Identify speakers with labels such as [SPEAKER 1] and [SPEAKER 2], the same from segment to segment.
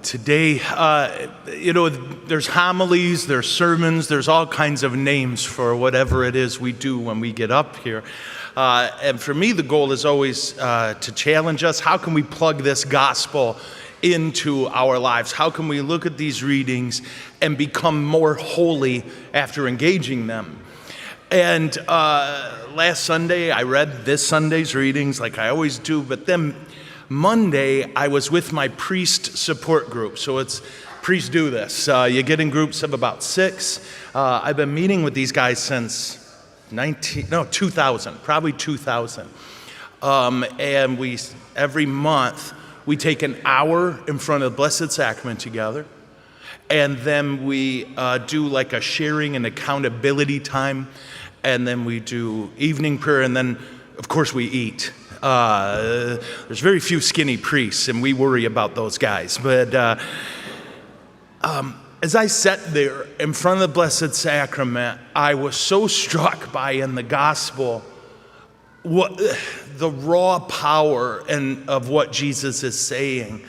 [SPEAKER 1] Today, there's homilies, there's sermons, there's all kinds of names for whatever it is we do when we get up here. And for me, the goal is always to challenge us. How can we plug this gospel into our lives? How can we look at these readings and become more holy after engaging them? And last Sunday, I read this Sunday's readings like I always do, but then Monday, I was with my priest support group. So it's priests do this. You get in groups of about 6. I've been meeting with these guys since 2000, probably 2000. And every month, we take an hour in front of the Blessed Sacrament together. And then we do like a sharing and accountability time. And then we do evening prayer. And then, of course, we eat. There's very few skinny priests, and we worry about those guys. But as I sat there in front of the Blessed Sacrament, I was so struck by in the gospel the raw power of what Jesus is saying.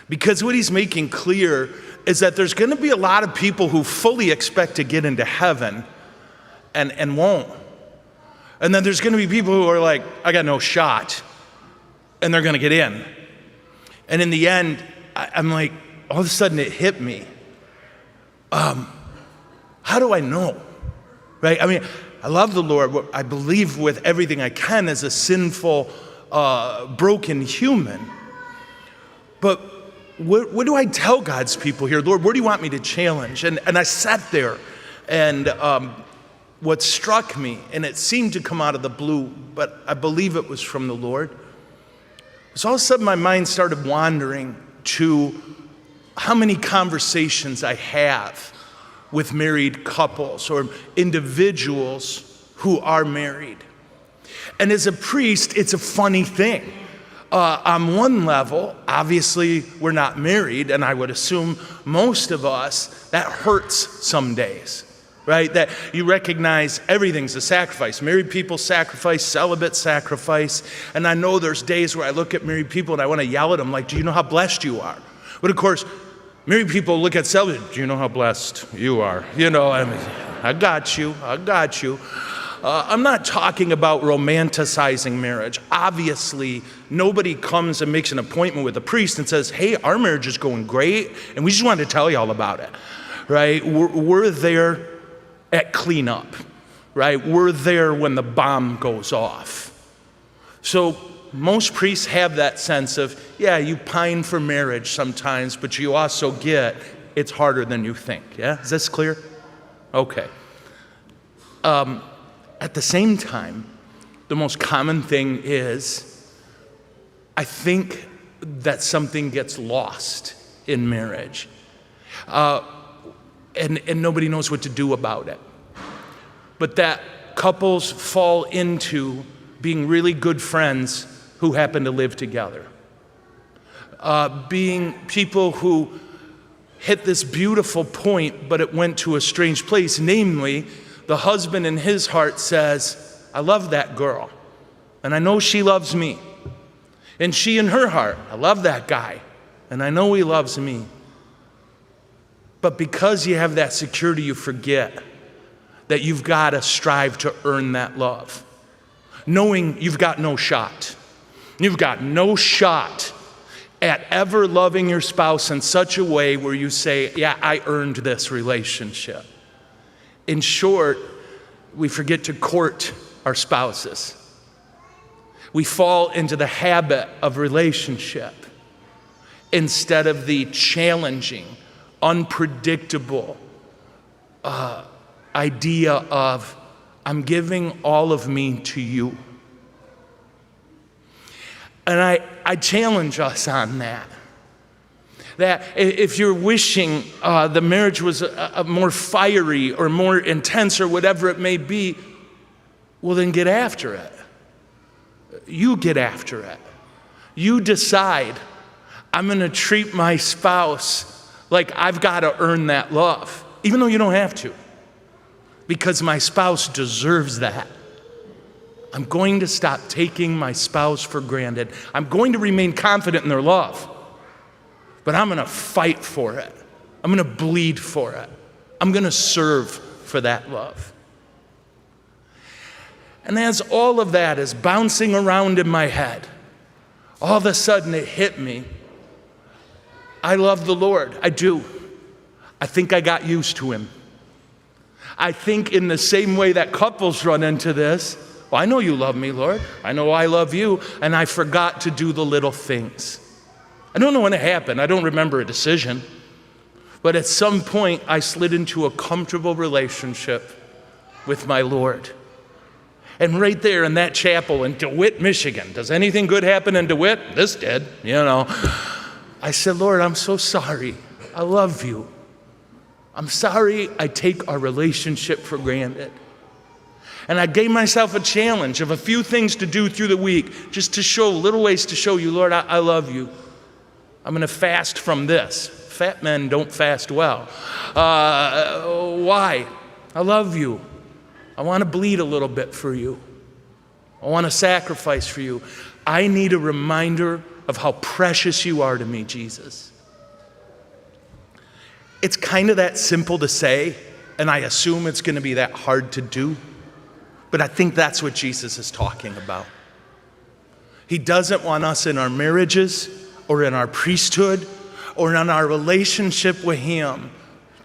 [SPEAKER 1] Because what he's making clear is that there's going to be a lot of people who fully expect to get into heaven and won't. And then there's going to be people who are like, I got no shot, and they're going to get in. And in the end, I'm like, all of a sudden it hit me. How do I know? Right? I mean, I love the Lord. I believe with everything I can as a sinful, broken human. But what do I tell God's people here? Lord, where do you want me to challenge? And I sat there, and what struck me, and it seemed to come out of the blue, but I believe it was from the Lord, was all of a sudden my mind started wandering to how many conversations I have with married couples or individuals who are married. And as a priest, it's a funny thing. On one level, obviously we're not married, and I would assume most of us, that hurts some days. Right? That you recognize everything's a sacrifice. Married people sacrifice, celibate sacrifice. And I know there's days where I look at married people and I want to yell at them like, do you know how blessed you are? But of course, married people look at celibate, do you know how blessed you are? I got you. I'm not talking about romanticizing marriage. Obviously, nobody comes and makes an appointment with a priest and says, hey, our marriage is going great, and we just wanted to tell you all about it. Right? We're there at cleanup, right? We're there when the bomb goes off. So most priests have that sense of, yeah, you pine for marriage sometimes, but you also get it's harder than you think. Yeah, is this clear? Okay. At the same time, the most common thing is, I think that something gets lost in marriage. And nobody knows what to do about it. But that couples fall into being really good friends who happen to live together. Being people who hit this beautiful point, but it went to a strange place. Namely, the husband in his heart says, I love that girl, and I know she loves me. And she in her heart, I love that guy, and I know he loves me. But because you have that security, you forget that you've got to strive to earn that love. Knowing you've got no shot. You've got no shot at ever loving your spouse in such a way where you say, yeah, I earned this relationship. In short, we forget to court our spouses. We fall into the habit of relationship instead of the challenging, unpredictable idea of, I'm giving all of me to you. And I challenge us on that. That if you're wishing the marriage was a more fiery or more intense or whatever it may be, well, then get after it. You get after it. You decide, I'm going to treat my spouse like I've got to earn that love, even though you don't have to, because my spouse deserves that. I'm going to stop taking my spouse for granted. I'm going to remain confident in their love, but I'm going to fight for it. I'm going to bleed for it. I'm going to serve for that love. And as all of that is bouncing around in my head, all of a sudden it hit me. I love the Lord. I do. I think I got used to him. I think in the same way that couples run into this, well, I know you love me, Lord. I know I love you. And I forgot to do the little things. I don't know when it happened. I don't remember a decision. But at some point, I slid into a comfortable relationship with my Lord. And right there in that chapel in DeWitt, Michigan, does anything good happen in DeWitt? This did, you know. I said, Lord, I'm so sorry. I love you. I'm sorry I take our relationship for granted. And I gave myself a challenge of a few things to do through the week, just to show, little ways to show you, Lord, I love you. I'm going to fast from this. Fat men don't fast well. Why? I love you. I want to bleed a little bit for you. I want to sacrifice for you. I need a reminder of how precious you are to me, Jesus. It's kind of that simple to say, and I assume it's going to be that hard to do, but I think that's what Jesus is talking about. He doesn't want us in our marriages or in our priesthood or in our relationship with him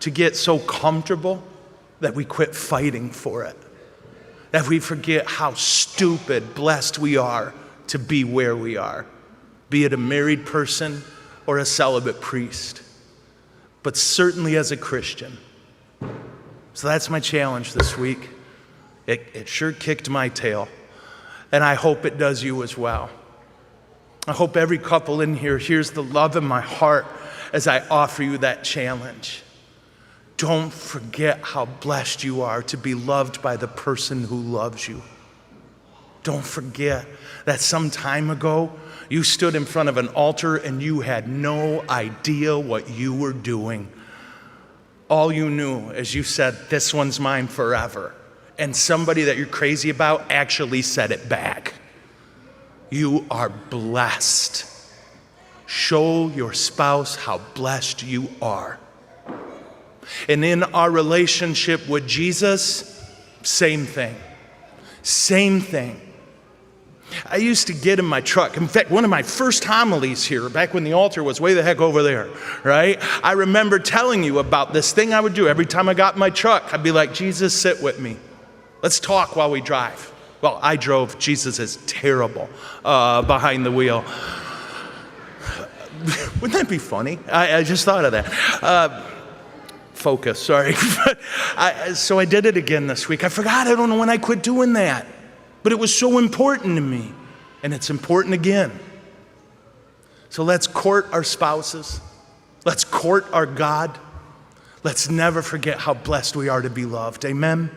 [SPEAKER 1] to get so comfortable that we quit fighting for it, that we forget how stupid blessed we are to be where we are, be it a married person or a celibate priest, but certainly as a Christian. So that's my challenge this week. It sure kicked my tail, and I hope it does you as well. I hope every couple in here hears the love in my heart as I offer you that challenge. Don't forget how blessed you are to be loved by the person who loves you. Don't forget that some time ago, you stood in front of an altar and you had no idea what you were doing. All you knew is you said, this one's mine forever. And somebody that you're crazy about actually said it back. You are blessed. Show your spouse how blessed you are. And in our relationship with Jesus, same thing. Same thing. I used to get in my truck. In fact, one of my first homilies here, back when the altar was way the heck over there, right? I remember telling you about this thing I would do every time I got in my truck. I'd be like, Jesus, sit with me. Let's talk while we drive. Well, I drove. Jesus is terrible behind the wheel. Wouldn't that be funny? I just thought of that. Focus, sorry. So I did it again this week. I forgot. I don't know when I quit doing that. But it was so important to me. And it's important again. So let's court our spouses. Let's court our God. Let's never forget how blessed we are to be loved. Amen.